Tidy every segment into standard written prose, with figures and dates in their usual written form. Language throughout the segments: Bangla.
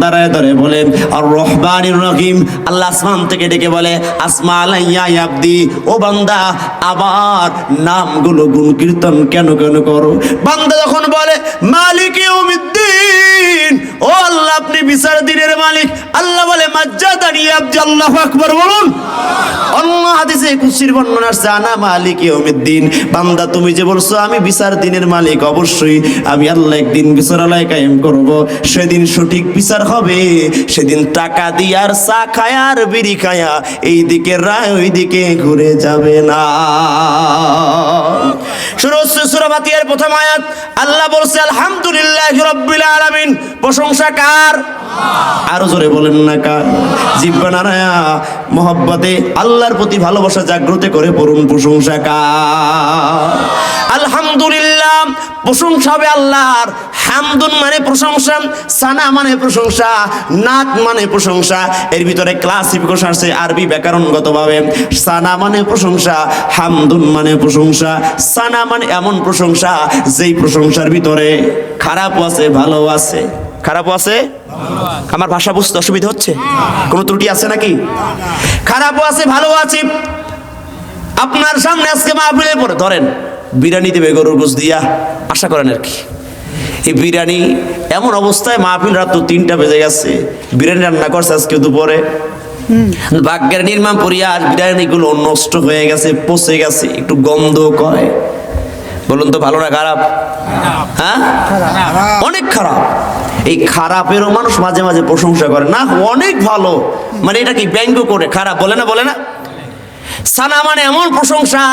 দাঁড়ায় ধরে বলে আর রহমানির রহিম। আল্লাহ আসমান থেকে ডেকে বলে আসমা আলাইয়া আব্দি, ও বান্দা আবার নামগুলো গুণ কীর্তন কেন কেন করো? বান্দা যখন বলে মালিক ইয়াউমিদ্দিন, ও আল্লাহ আপনি বিচার দিনের মালিক, আল্লাহ বলে মাজ্জাদানি আব্দি, আল্লাহু আকবার বলুন। অন্য হাদিসে কুদসির বর্ণনা আছে আনা মালিক ইয়াউমিদ্দিন, বান্দা তুমি যে বলছো আমি বিচার দিনের মালিক, অবশ্যই আমি আল্লাহ একদিন বিচারালয় কায়েম করব, সেদিন সঠিক বিচার হবে। সেদিন টাকা দিয়ে আর চা খায় আর বিড়ি খায়া এই দিকে রায় ওই দিকে ঘুরে যাবে না। সূরা ফাতিহার প্রথম আয়াত আল্লাহ বলছে আলহামদুলিল্লাহি রাব্বিল আলামিন, প্রশংসা কার? আরো জোরে বলেন না কার? জিহ্বা নাড়ায়া মহব্বতে আল্লাহর প্রতি ভালোবাসা জাগ্রত করে পড়ুন প্রশংসা কার? আলহামদুলিল্লাহ, প্রশংসা হবে আল্লাহর। হামদুন মানে প্রশংসা, সানা মানে প্রশংসা, নাত মানে প্রশংসা। এর ভিতরে ক্লাসিফিকেশন আছে আরবি ব্যাকরণগতভাবে। সানা মানে প্রশংসা, হামদুন মানে প্রশংসা, সানা মানে এমন প্রশংসা যেই প্রশংসার ভিতরে খারাপও আছে ভালো আছে। খারাপও আছে, আমার ভাষা বুঝতে অসুবিধা হচ্ছে? কোনো ত্রুটি আছে নাকি? খারাপও আছে ভালো আছে। আপনার সামনে আজকে মাহফিলে পড়ে ধরেন বিরিয়ানি দেবে গরুর গোশত দিয়া, আশা করেন আর কি। এই বিরিয়ানি এমন অবস্থায় মাহফিল রাত 3টা বেজে গেছে, বিরিয়ানি রান্না করছে আজকে দুপুরে, ভাগ্যের নির্মাণ পরিয়া বিরিয়ানিগুলো নষ্ট হয়ে গেছে, পচে গেছে, একটু গন্ধ করে। বলুন তো ভালো না খারাপ? হ্যাঁ, অনেক খারাপ। এই খারাপেরও মানুষ মাঝে মাঝে প্রশংসা করে, না অনেক ভালো, মানে এটা কি ব্যঙ্গ করে খারাপ বলে না, বলে না? সানা মানে এমন প্রশংসা,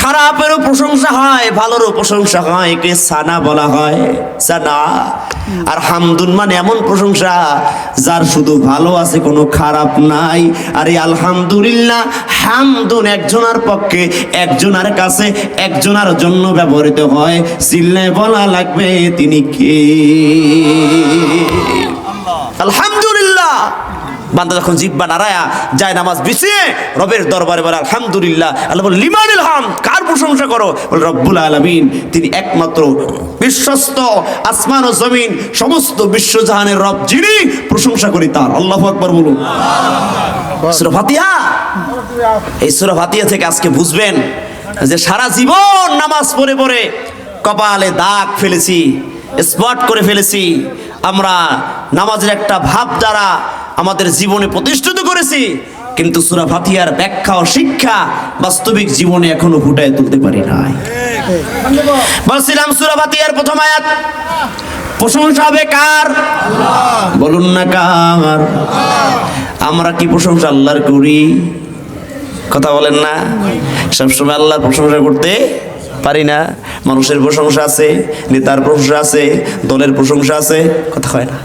খারাপেরও প্রশংসা হয় ভালোরও প্রশংসা হয়, একে সানা বলা হয়, সানা। আর হামদুন মানে এমন প্রশংসা যার শুধু ভালো আছে কোনো খারাপ নাই। আর এই আলহামদুলিল্লাহ হামদুন একজনের পক্ষে, একজনের কাছে, একজনের জন্য ব্যবহৃত হয়। চিল্লায় বলা লাগবে তিনি কে? আলহামদুলিল্লাহ। বান্দা যখন জিহ্বা নাড়ায়া যায় নামাজ বিছিয়ে রবের দরবারে বলে আলহামদুলিল্লাহ, আল্লাহ বলে লিমানিল হামদ, কার প্রশংসা করো? বলে রব্বুল আলামিন, তিনি একমাত্র বিশ্বস্ত, আসমান ও জমিন সমস্ত বিশ্বজাহানের রব যিনি, প্রশংসা করি তার। আল্লাহু আকবার বলুন। সূরা ফাতিহা, এই সূরা ফাতিহা থেকে আজকে বুঝবেন যে সারা জীবন নামাজ পড়ে পড়ে কপালে দাগ ফেলেছি, স্পট করে ফেলেছি। আমরা নামাজের একটা ভাব দ্বারা আমাদের জীবনে প্রতিষ্ঠিত করেছি, কিন্তু সূরা ফাতিহার ব্যাখ্যা ও শিক্ষা বাস্তবিক জীবনে এখনো ফুটায় তুলতে পারি নাই। বলছিলাম সূরা ফাতিহার প্রথম আয়াত, প্রশংসা হবে কার? বলুন না কার? আমরা কি প্রশংসা আল্লাহর করি? কথা বলেন না? সবসময় আল্লাহর প্রশংসা করতে পারি না। মানুষের প্রশংসা আছে, নেতার প্রশংসা আছে, দলের প্রশংসা আছে, কথা হয় না?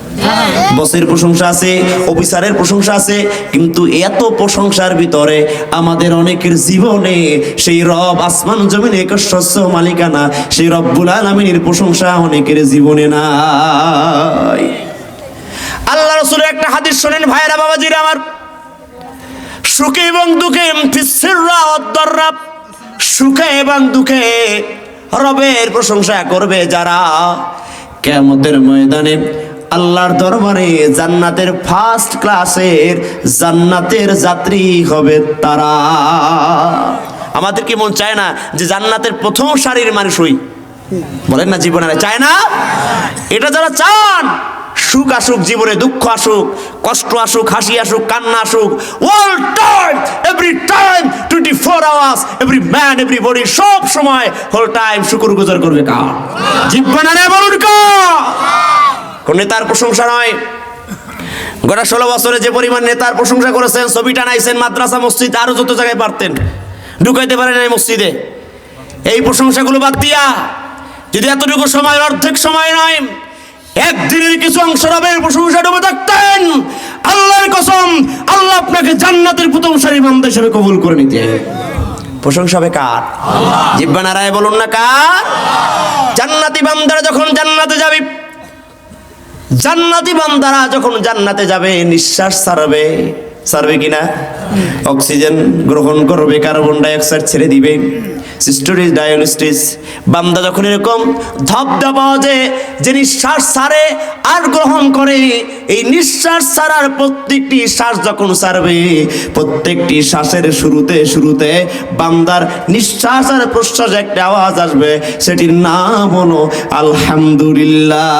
বসের প্রশংসা আছে, অফিসারের প্রশংসা আছে, কিন্তু এত প্রশংসার ভিতরে আমাদের অনেকের জীবনে সেই রব আসমান জমিন একস্বস্য মালিকানা, সেই রব্বুল আলামিনের প্রশংসা অনেকের জীবনে নাই। আল্লাহ রাসূলের একটা হাদিস শোনেন ভাইরা বাবাজিরা আমার, সুখে এবং দুঃখে ফিসসিররা ওয়াদ-দাররা, সুখে এবং দুঃখে রবের প্রশংসা করবে যারা, কিয়ামতের ময়দানে আল্লাহর দরবারে জান্নাতের ফার্স্ট ক্লাসের জান্নাতের যাত্রী হবে তারা। আমাদের কি মন চায় না যে জান্নাতের প্রথম সারির মানুষ হই? বলেন না, জীবনে চায় না? এটা যারা চান, সুখ আসুক জীবনে, দুঃখ আসুক, কষ্ট আসুক, হাসি আসুক, কান্না আসুক, all time, every time, 24 hours, every man, every body, সব সময় হোল টাইম শুকরগুজার করবে কার? জিহ্বা নাড়ায় বলুন কার? কোন নেতার প্রশংসা নয়। গোটা 16 বছরে যে পরিমাণ নেতার প্রশংসা করেছেন, ছবি টানাইছেন, মাদ্রাসা মসজিদ আরো যত জায়গায় পারতেন, ঢুকাইতে পারেন এই মসজিদে। এই প্রশংসাগুলো বাদ দিয়া যদি এতটুকু সময়, অর্ধেক সময় নয়, একদিনের কিছু অংশ রবের প্রশংসা ডুবে থাকতেন, আল্লাহর কসম আল্লাহ আপনাকে জান্নাতের প্রথম সারির বান্দা হিসেবে কবুল করে নিতে। প্রশংসা হবে কার? জিহ্বা নাড়ায় বলুন না কার? জান্নাতি বান্দারা যখন জান্নাতে যাবে, জান্নাতি বান্দারা যখন জান্নাতে যাবে, নিঃশ্বাস ছাড়বে, ছাড়বে কিনা? অক্সিজেন গ্রহণ করবে, কার্বন ডাইঅক্সাইড ছেড়ে দিবে, সিস্টোলিস ডায়ালিসিস। বান্দা যখন এরকম ধপধপা যে নিঃশ্বাস ছাড়ে আর গ্রহণ করে, এই নিঃশ্বাস ছাড়ার প্রত্যেকটি শ্বাস যখন ছাড়বে, প্রত্যেকটি শ্বাসের শুরুতে শুরুতে বান্দার নিঃশ্বাস আর প্রশ্বাস একটা আওয়াজ আসবে, সেটির নাম হলো আলহামদুলিল্লাহ।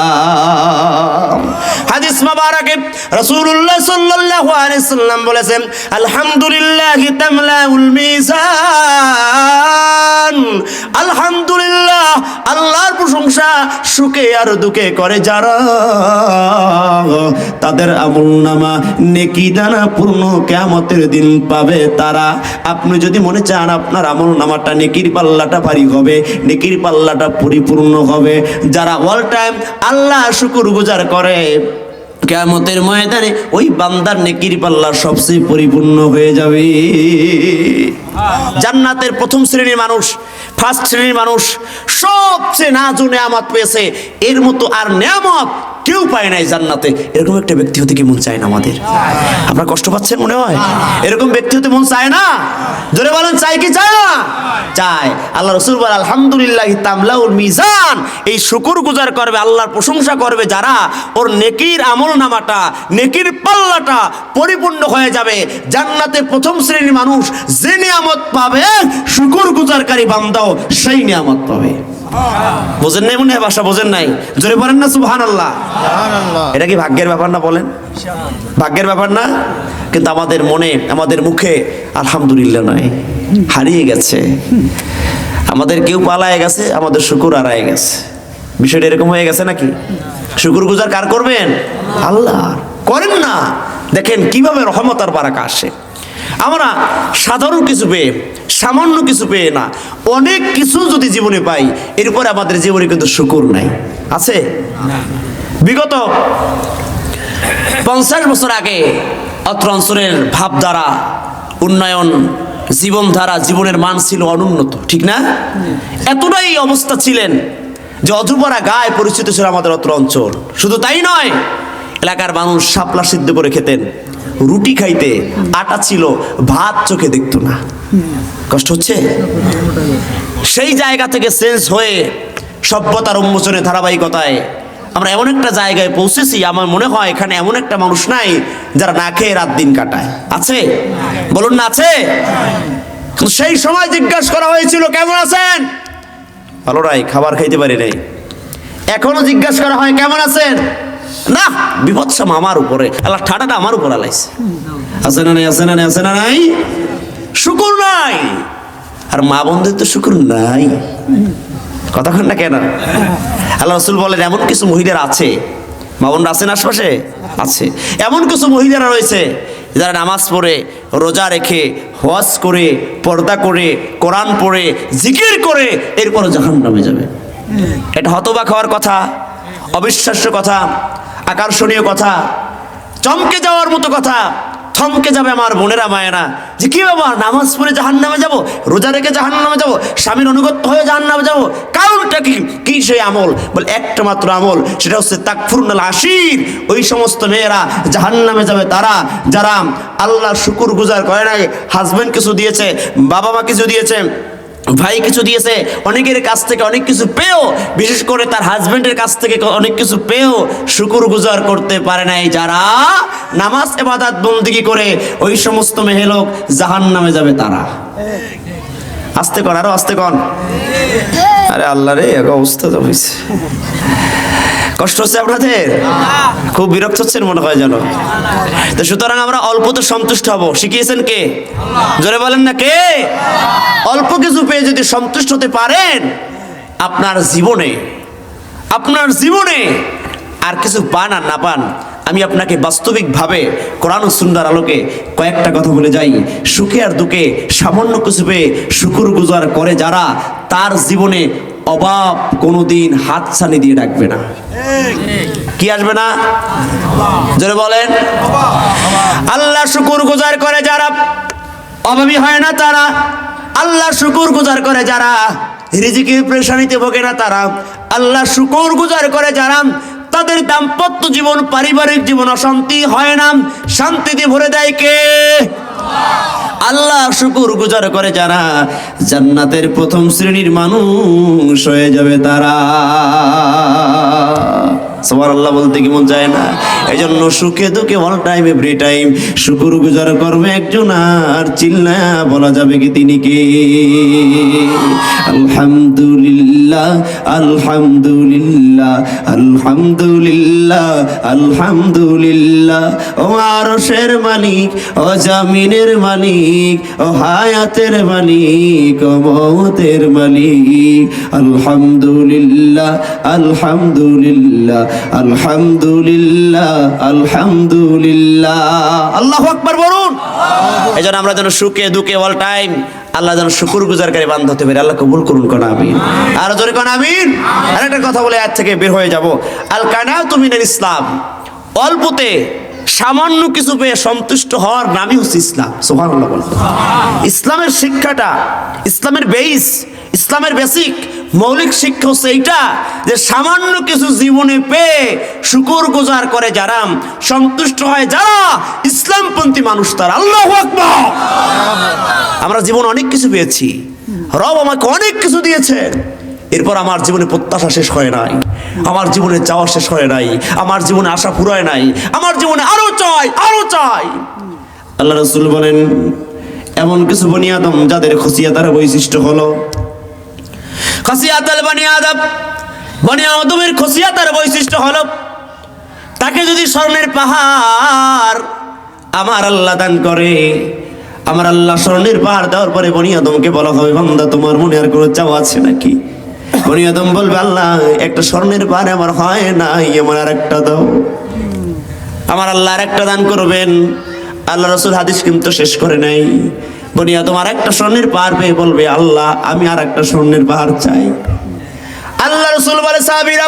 হাদিস মুবারাকে রাসূলুল্লাহ সাল্লাল্লাহু আলাইহি সাল্লাম বলেছেন, আলহামদুলিল্লাহি তামলাউল মিজান। আলহামদুলিল্লাহ, আল্লাহর প্রশংসা সুখে আর দুঃখে করে যারা, তাদের আমলনামা নেকি দ্বারা পূর্ণ কিয়ামতের দিন পাবে তারা। আপনি যদি মনে চান আপনার আমলনামাটা নেকির পাল্লাটা ভারী হবে, নেকির পাল্লাটা পরিপূর্ণ হবে, যারা অল টাইম আল্লাহ শুকরগুজার করে, কিয়ামতের ময়দানে ওই বান্দার নেকির পাল্লা সবচেয়ে পরিপূর্ণ হয়ে যাবে। জান্নাতের প্রথম শ্রেণীর মানুষ, ফার্স্ট শ্রেণীর মানুষ সবচেয়ে নাজু নেয়ামত পেয়েছে, এর মতো আর নেয়ামত কেউ পায় নাই জান্নাতে। এরকম একটা ব্যক্তি হতে কি মন চায় না আমাদের? আপনারা কষ্ট পাচ্ছেন মনে হয়? এরকম ব্যক্তি হতে মন চায় না? জোরে বলেন, চাই কি চায় না? চায়। আল্লাহ রাসূল বলেন, আলহামদুলিল্লাহি তামলাউল মিজান। এই শুকরগুজার করবে, আল্লাহর প্রশংসা করবে যারা, ওর নেকির আমলনামাটা, নেকির পাল্লাটা পরিপূর্ণ হয়ে যাবে। জান্নাতে প্রথম শ্রেণীর মানুষ যে নিয়ামত পাবে, শুকরগুজারকারী বান্দাও সেই নিয়ামত পাবে। বোঝেন নাই মনে হয়? ভাষা বোঝেন নাই? জোরে বলেন না সুবহানাল্লাহ। এটা কি ভাগ্যের ব্যাপার না? বলেন, ভাগ্যের ব্যাপার না? কিন্তু আমাদের মনে, আমাদের মুখে আলহামদুলিল্লাহ নয়, হারিয়ে গেছে। আমাদের কেউ পালায় গেছে, আমাদের শুকর হারায় গেছে। বিষয়টা এরকম হয়ে গেছে নাকি? শুকরগুজার কার করবেন? আল্লাহ করেন না। দেখেন কিভাবে রহমত আর বারাকা আসে। আমরা সাধারণ কিছু পেয়ে, সামান্য কিছু পেয়ে না, অনেক কিছু যদি জীবনে পাই, এরপরে আমাদের জীবনে কিন্তু শুকর নাই। আছে? বিগত 50 বছর আগে অত্র অঞ্চলের ভাবধারা, উন্নয়ন, জীবনধারা, জীবনের মান ছিল অনুন্নত, ঠিক না? এতটাই অবস্থা ছিলেন যে অধুপরা গায়ে পরিচিত ছিল আমাদের অত্র অঞ্চল। শুধু তাই নয়, এলাকার মানুষ শাপলা সিদ্ধ করে খেতেন, রুটি খাইতে আটা ছিল, ভাত চোখে দেখতো না। কষ্ট হচ্ছে? সেই জায়গা থেকে চেঞ্জ হয়ে সভ্যতার উন্মোচনের ধারাবাহিকতায় আমরা এমন একটা জায়গায় পৌঁছেছি, আমার মনে হয় এখানে এমন একটা মানুষ নাই যারা না খেয়ে রাত দিন কাটায়। আছে? বলুন না, আছে? সেই সময় জিজ্ঞাসা করা হয়েছিল, কেমন আছেন? ভালো নাই, খাবার খাইতে পারি নাই। এখনো জিজ্ঞাসা করা হয়, কেমন আছেন? না, বিপদসাম আমার উপরে, আল্লাহ ঠাডাটা আমার উপর আলাইছে। আছে না নাই? আছে না নাই? আছে না নাই? শুকর নাই। আর মা বোনদের তো শুকর নাই। কতক্ষণ না কেন? আল্লাহ রাসূল বলেন, এমন কিছু মহিলারা আছে, মা বোনরা আছেন আশপাশে? আছে। এমন কিছু মহিলারা রয়েছে যারা নামাজ পড়ে, রোজা রেখে, হজ করে, পর্দা করে, কোরআন পড়ে, জিকির করে, এরপরও জাহান্নামে যাবে। এটা হতবাক হওয়ার কথা, অবিশ্বাস্য কথা, আকর্ষণীয় কথা, চমকে যাওয়ার মতো কথা। থমকে যাবে আমার বোনেরা মায়েরা, যে কি ব্যাপার, নামাজ পড়ে জাহান্নামে যাব, রোজা রেখে জাহান্নামে যাব, স্বামীর অনুগত হয়ে জাহান্নামে যাব, কারণটা কি? কি সেই আমল? বলে একটা মাত্র আমল, সেটা হচ্ছে তাকফুরুল আশির। ওই সমস্ত মেয়েরা জাহান্নামে যাবে তারা যারা আল্লাহর শুকরগুজার করে নাই। হাজবেন্ড কিছু দিয়েছে, বাবা মা কিছু দিয়েছে, ভাই কিছু দিয়েছে, অনেকের কাছ থেকে অনেক কিছু পেয়েও, বিশেষ করে তার হাজবেন্ডের কাছ থেকে অনেক কিছু পেয়েও শুকরগুজার করতে পারে নাই যারা, নামাজ ইবাদত বন্দেগী করে, ওই সমস্ত মেয়ে লোক জাহান্নামে যাবে তারা। আস্তে কর, আরো আস্তে কর। আরে আল্লাহ রে, এক অবস্থা তো হয়েছে। কষ্ট হচ্ছে আপনাদের? খুব বিরক্ত হচ্ছেন মনে হয় যেন। তো সুতরাং আমরা অল্পতে সন্তুষ্ট হব, শিখিয়েছেন কে? জোরে বলেন না, কে? অল্প কিছু পেয়ে যদি সন্তুষ্ট হতে পারেন, আপনার জীবনে আর কিছু পান আর না পান, আমি আপনাকে বাস্তবিকভাবে কোরআন ও সুন্নাহর আলোকে কয়েকটা কথা বলে যাই। সুখে আর দুঃখে সামান্য কিছু পেয়ে শুকরগুজার করে যারা, তার জীবনে অভাব কোনোদিন হাতছানি দিয়ে ডাকবে না। কি আসবে না? জোরে বলেন। আল্লাহ শুকরগুজার করে যারা, অভাবী হয় না তারা। আল্লাহ শুকরগুজার করে যারা, রিজিকের পেরেশানিতে ভোগে না তারা। আল্লাহ শুকরগুজার করে যারা, তাদের দাম্পত্য জীবন, পারিবারিক জীবন অশান্তি হয় না, শান্তিতে ভরে দেয় কে? আল্লাহ শুকুর গুজার করে যারা, জান্নাতের প্রথম শ্রেণীর মানুষ হয়ে যাবে তারা। সুবহানাল্লাহ বলতে কি মন যায় না? এই জন্য সুখে দুঃখে অল টাইম এভরি টাইম শুকুর গুজার করবে একজন, আর চিল্লায়া বলা যাবে কি তিনি কে? আলহামদুলিল্লাহ আলহামদুলিল্লাহ আলহামদুলিল্লাহ আলহামদুলিল্লাহ। ও আরশের মালিক, ও জামিনের মালিক, ও হায়াতের মালিক, ও মওতের মালিক, আলহামদুলিল্লাহ আলহামদুলিল্লাহ আলহামদুলিল্লাহ আলহামদুলিল্লাহ। আল্লাহু আকবার বলুন। এই জন্য আমরা যেন সুখে দুঃখে অল টাইম আল্লাহ যেন শুকুর গুজারকারী বান্দা হতে পারে। আল্লাহ কবুল করুন, কোন আমিন। আর জোরে কোন আমিন। আর একটা কথা বলে আজ থেকে বের হয়ে যাব। আল কানাতু মিনাল ইসলাম, অল্পতে সামান্য কিছু পেয়ে সন্তুষ্ট হওয়ার নামই হচ্ছে ইসলাম। সুবহানাল্লাহ বলুন। ইসলামের শিক্ষাটা, ইসলামের বেস, ইসলামের বেসিক মৌলিক শিক্ষা হচ্ছে এইটা যে সামান্য কিছু জীবনে পেয়ে শুকর গুজার করে যারা, সন্তুষ্ট হয় যারা, ইসলামপন্থী মানুষ তারা। আল্লাহু আকবার। আমরা জীবন অনেক কিছু পেয়েছি, রব আমাকে অনেক কিছু দিয়েছে, এরপর আমার জীবনে প্রত্যাশা শেষ হয় নাই, আমার জীবনে চাওয়া শেষ হয় নাই, আমার জীবনে আশা ফুরায় নাই, আমার জীবনে আরো চাই, আরো চাই। আল্লাহ রাসূল বলেন, এমন কিছু বনি আদম যাদের খসিয়াতার বৈশিষ্ট্য হলো, খসিয়াতুল বনি আদম, বনি আদমের খসিয়াতার বৈশিষ্ট্য হলো, তাকে যদি স্বর্ণের পাহাড় আমার আল্লাহ দান করে, আমার আল্লাহ স্বর্ণের পাহাড় দেওয়ার পরে বনি আদমকে বলা হবে, বান্দা তোমার মনে আর কোনো চাওয়া আছে নাকি? বনি আদম বলবে, আল্লাহ একটা স্বর্ণের পাহাড় আমার হয় নাই, আমার আর একটা দাও। আমার আল্লাহ আর একটা দান করবেন। আল্লাহ রাসূল হাদিস কিন্তু শেষ করে নাই। বনি আদম আর একটা স্বর্ণের পাহাড় পেয়ে বলবে, আল্লাহ আমি আর একটা স্বর্ণের পাহাড় চাই। আল্লাহ রাসূল বলে, সাহাবীরা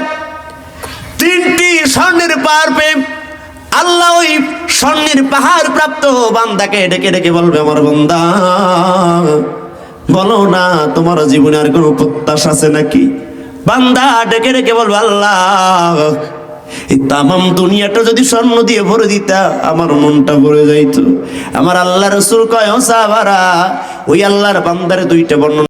তিনটি স্বর্ণের পাহাড় পেয়ে আল্লাহ ওই স্বর্ণের পাহাড় প্রাপ্ত বান্দাকে ডেকে ডেকে বলবে, আমার বান্দা বলো না তোমার জীবনে আর কোনো প্রত্যাশা আছে নাকি? বান্দা ডেকে ডেকে বলবে, আল্লাহ এই তামাম দুনিয়াটা যদি স্বর্ণ দিয়ে ভরে দিতা আমার মনটা ভরে যাইতো। আমার আল্লাহ রাসূল কয়, ও সাহাবারা, ওই আল্লাহর বান্দারে দুইটা বর্ণনা